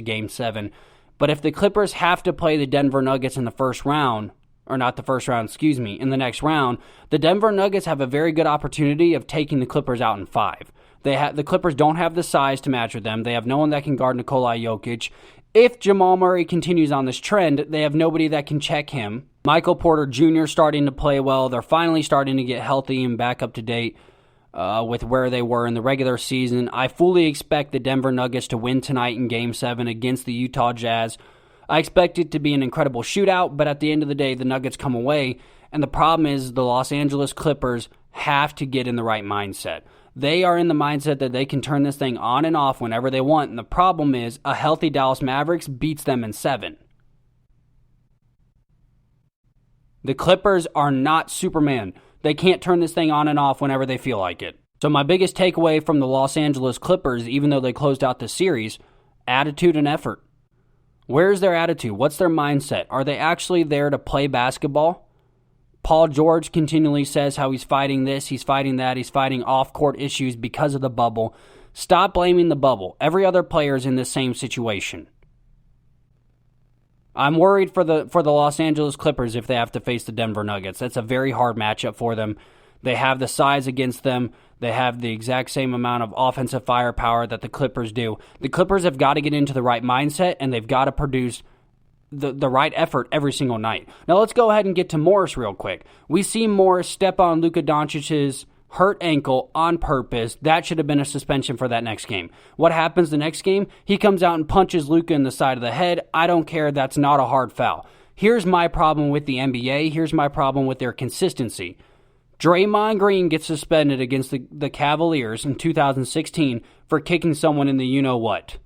Game 7. But if the Clippers have to play the Denver Nuggets in the first round, or not the first round, in the next round, the Denver Nuggets have a very good opportunity of taking the Clippers out in 5. The Clippers don't have the size to match with them. They have no one that can guard Nikola Jokic. If Jamal Murray continues on this trend, they have nobody that can check him. Michael Porter Jr. starting to play well. They're finally starting to get healthy and back up to date with where they were in the regular season. I fully expect the Denver Nuggets to win tonight in Game 7 against the Utah Jazz. I expect it to be an incredible shootout, but at the end of the day, the Nuggets come away, and the problem is the Los Angeles Clippers have to get in the right mindset. They are in the mindset that they can turn this thing on and off whenever they want, and the problem is a healthy Dallas Mavericks beats them in 7. The Clippers are not Superman. They can't turn this thing on and off whenever they feel like it. So my biggest takeaway from the Los Angeles Clippers, even though they closed out the series, attitude and effort. Where's their attitude? What's their mindset? Are they actually there to play basketball? Paul George continually says how he's fighting this, he's fighting that, he's fighting off-court issues because of the bubble. Stop blaming the bubble. Every other player is in the same situation. I'm worried for the Los Angeles Clippers if they have to face the Denver Nuggets. That's a very hard matchup for them. They have the size against them. They have the exact same amount of offensive firepower that the Clippers do. The Clippers have got to get into the right mindset, and they've got to produce the right effort every single night. Now let's go ahead and get to Morris real quick. We see Morris step on Luka Doncic's hurt ankle on purpose. That should have been a suspension for that next game. What happens the next game? He comes out and punches Luka in the side of the head. I don't care. That's not a hard foul. Here's my problem with the NBA. Here's my problem with their consistency. Draymond Green gets suspended against the Cavaliers in 2016 for kicking someone in the you-know-what.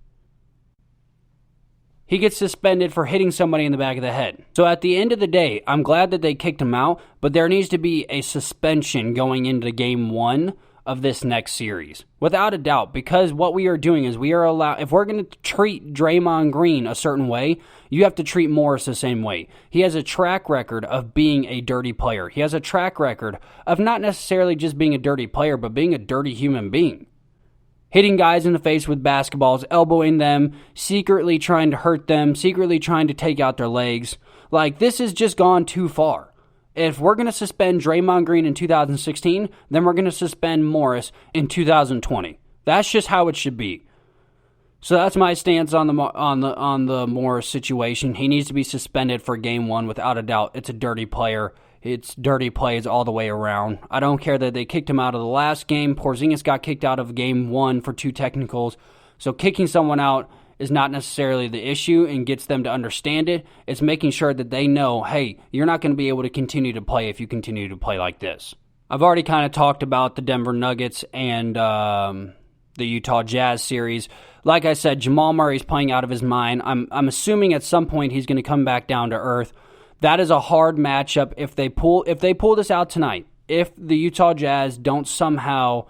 He gets suspended for hitting somebody in the back of the head. So at the end of the day, I'm glad that they kicked him out, but there needs to be a suspension going into Game 1 of this next series. Without a doubt, because what we are doing is if we're going to treat Draymond Green a certain way, you have to treat Morris the same way. He has a track record of being a dirty player. He has a track record of not necessarily just being a dirty player, but being a dirty human being. Hitting guys in the face with basketballs, elbowing them, secretly trying to hurt them, secretly trying to take out their legs. Like, this has just gone too far. If we're going to suspend Draymond Green in 2016, then we're going to suspend Morris in 2020. That's just how it should be. So that's my stance on the Morris situation. He needs to be suspended for Game 1 without a doubt. It's a dirty player. It's dirty plays all the way around. I don't care that they kicked him out of the last game. Porzingis got kicked out of Game 1 for 2 technicals. So kicking someone out is not necessarily the issue and gets them to understand it. It's making sure that they know, hey, you're not going to be able to continue to play if you continue to play like this. I've already kind of talked about the Denver Nuggets and the Utah Jazz series. Like I said, Jamal Murray's playing out of his mind. I'm assuming at some point he's going to come back down to earth. That is a hard matchup if they pull this out tonight. If the Utah Jazz don't somehow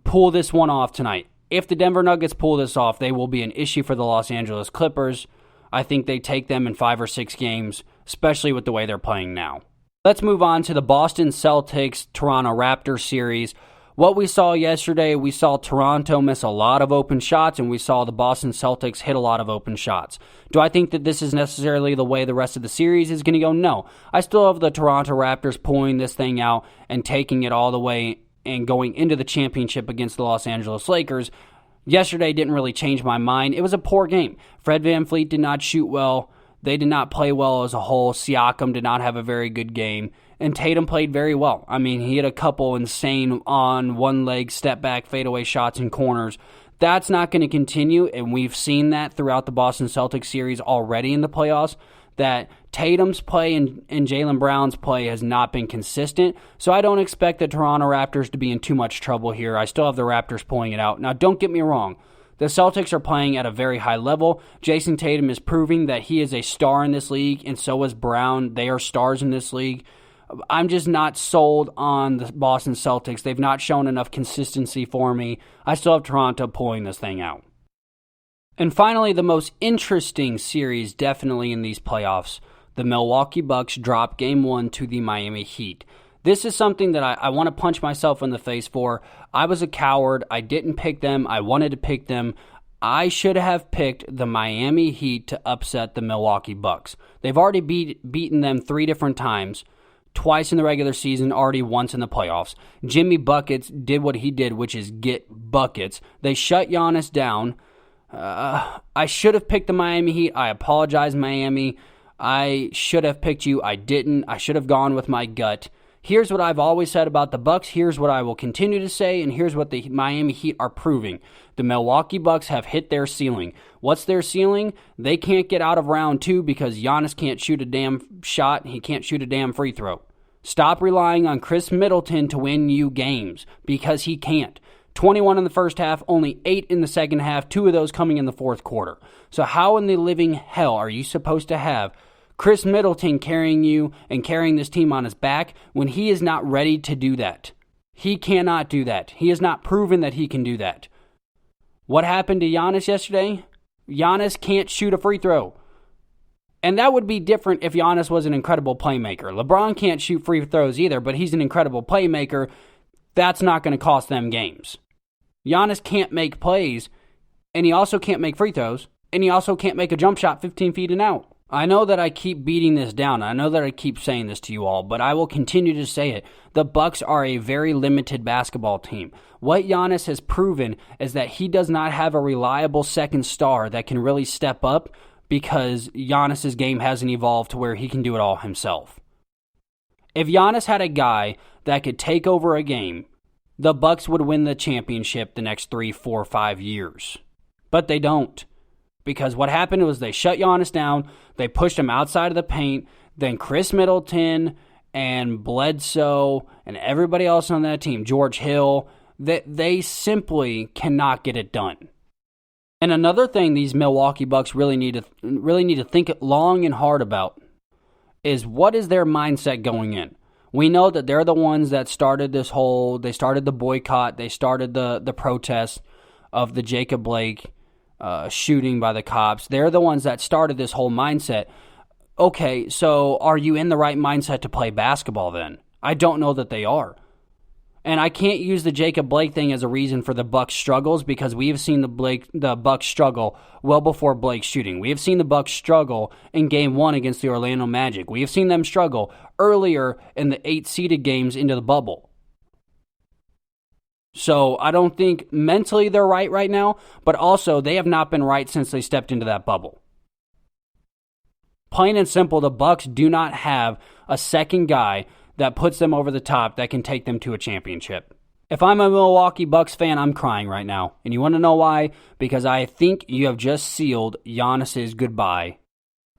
pull this one off tonight. If the Denver Nuggets pull this off, they will be an issue for the Los Angeles Clippers. I think they take them in 5 or 6 games, especially with the way they're playing now. Let's move on to the Boston Celtics Toronto Raptors series. What we saw yesterday, we saw Toronto miss a lot of open shots, and we saw the Boston Celtics hit a lot of open shots. Do I think that this is necessarily the way the rest of the series is going to go? No. I still have the Toronto Raptors pulling this thing out and taking it all the way and going into the championship against the Los Angeles Lakers. Yesterday didn't really change my mind. It was a poor game. Fred VanVleet did not shoot well. They did not play well as a whole. Siakam did not have a very good game. And Tatum played very well. I mean, he had a couple insane on one-leg step-back fadeaway shots in corners. That's not going to continue, and we've seen that throughout the Boston Celtics series already in the playoffs, that Tatum's play and Jaylen Brown's play has not been consistent. So I don't expect the Toronto Raptors to be in too much trouble here. I still have the Raptors pulling it out. Now, don't get me wrong. The Celtics are playing at a very high level. Jason Tatum is proving that he is a star in this league, and so is Brown. They are stars in this league. I'm just not sold on the Boston Celtics. They've not shown enough consistency for me. I still have Toronto pulling this thing out. And finally, the most interesting series definitely in these playoffs, the Milwaukee Bucks drop Game 1 to the Miami Heat. This is something that I want to punch myself in the face for. I was a coward. I didn't pick them. I wanted to pick them. I should have picked the Miami Heat to upset the Milwaukee Bucks. They've already beaten them 3 different times, twice in the regular season, already once in the playoffs. Jimmy Buckets did what he did, which is get buckets. They shut Giannis down. I should have picked the Miami Heat. I apologize, Miami. I should have picked you. I didn't. I should have gone with my gut. Here's what I've always said about the Bucks. Here's what I will continue to say, and here's what the Miami Heat are proving. The Milwaukee Bucks have hit their ceiling. What's their ceiling? They can't get out of round 2 because Giannis can't shoot a damn shot. He can't shoot a damn free throw. Stop relying on Chris Middleton to win you games because he can't. 21 in the first half, only 8 in the second half, 2 of those coming in the fourth quarter. So how in the living hell are you supposed to have Chris Middleton carrying you and carrying this team on his back when he is not ready to do that? He cannot do that. He has not proven that he can do that. What happened to Giannis yesterday? Giannis can't shoot a free throw. And that would be different if Giannis was an incredible playmaker. LeBron can't shoot free throws either, but he's an incredible playmaker. That's not going to cost them games. Giannis can't make plays, and he also can't make free throws, and he also can't make a jump shot 15 feet and out. I know that I keep beating this down. I know that I keep saying this to you all, but I will continue to say it. The Bucks are a very limited basketball team. What Giannis has proven is that he does not have a reliable second star that can really step up because Giannis's game hasn't evolved to where he can do it all himself. If Giannis had a guy that could take over a game, the Bucks would win the championship the next 3, 4, 5 years. But they don't. Because what happened was they shut Giannis down, they pushed him outside of the paint, then Chris Middleton and Bledsoe and everybody else on that team, George Hill, they simply cannot get it done. And another thing these Milwaukee Bucks really need to think long and hard about is what is their mindset going in. We know that they're the ones that started they started the boycott, they started the protest of the Jacob Blake shooting by the cops. They're the ones that started this whole mindset. Okay, so are you in the right mindset to play basketball then? I don't know that they are. And I can't use the Jacob Blake thing as a reason for the Bucks' struggles because we have seen the Bucks struggle well before Blake's shooting. We have seen the Bucks struggle in Game 1 against the Orlando Magic. We have seen them struggle earlier in the 8-seeded games into the bubble. So I don't think mentally they're right now, but also they have not been right since they stepped into that bubble. Plain and simple, the Bucks do not have a second guy that puts them over the top that can take them to a championship. If I'm a Milwaukee Bucks fan, I'm crying right now. And you want to know why? Because I think you have just sealed Giannis's goodbye.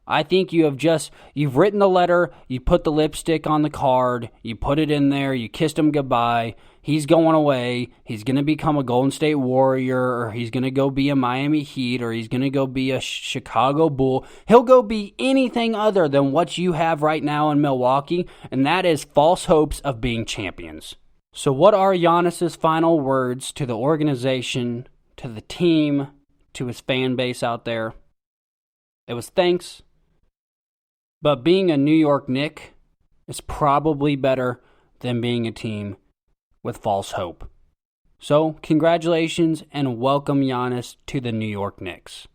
I think you've written the letter, you put the lipstick on the card, you put it in there, you kissed him goodbye. He's going away. He's going to become a Golden State Warrior, or he's going to go be a Miami Heat, or he's going to go be a Chicago Bull. He'll go be anything other than what you have right now in Milwaukee, and that is false hopes of being champions. So what are Giannis's final words to the organization, to the team, to his fan base out there? It was thanks, but being a New York Knick is probably better than being a team with false hope. So, congratulations and welcome Giannis to the New York Knicks.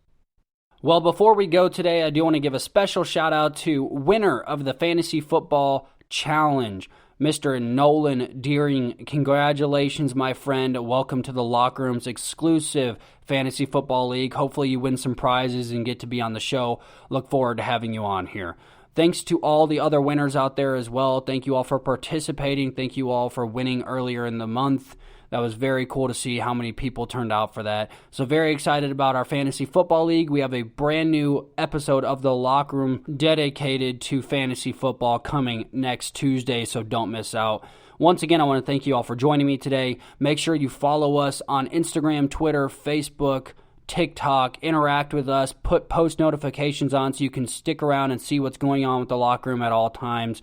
Well, before we go today, I do want to give a special shout out to winner of the Fantasy Football Challenge, Mr. Nolan Deering. Congratulations, my friend. Welcome to the Locker Room's exclusive Fantasy Football League. Hopefully you win some prizes and get to be on the show. Look forward to having you on here. Thanks to all the other winners out there as well. Thank you all for participating. Thank you all for winning earlier in the month. That was very cool to see how many people turned out for that. So very excited about our Fantasy Football League. We have a brand new episode of The Locker Room dedicated to fantasy football coming next Tuesday, so don't miss out. Once again, I want to thank you all for joining me today. Make sure you follow us on Instagram, Twitter, Facebook, TikTok, interact with us, put post notifications on so you can stick around and see what's going on with the Locker Room at all times.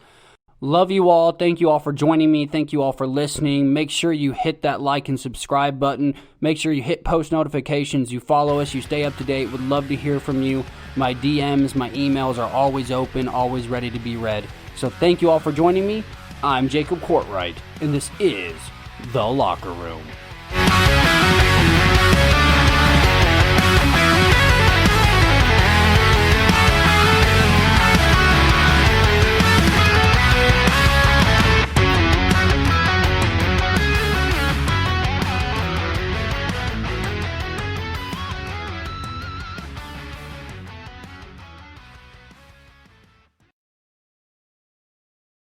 Love you all. Thank you all for joining me. Thank you all for listening. Make sure you hit that like and subscribe button. Make sure you hit post notifications. You follow us. You stay up to date. Would love to hear from you. My DMs, my emails are always open, always ready to be read. So thank you all for joining me. I'm Jacob Courtwright, and this is The Locker Room.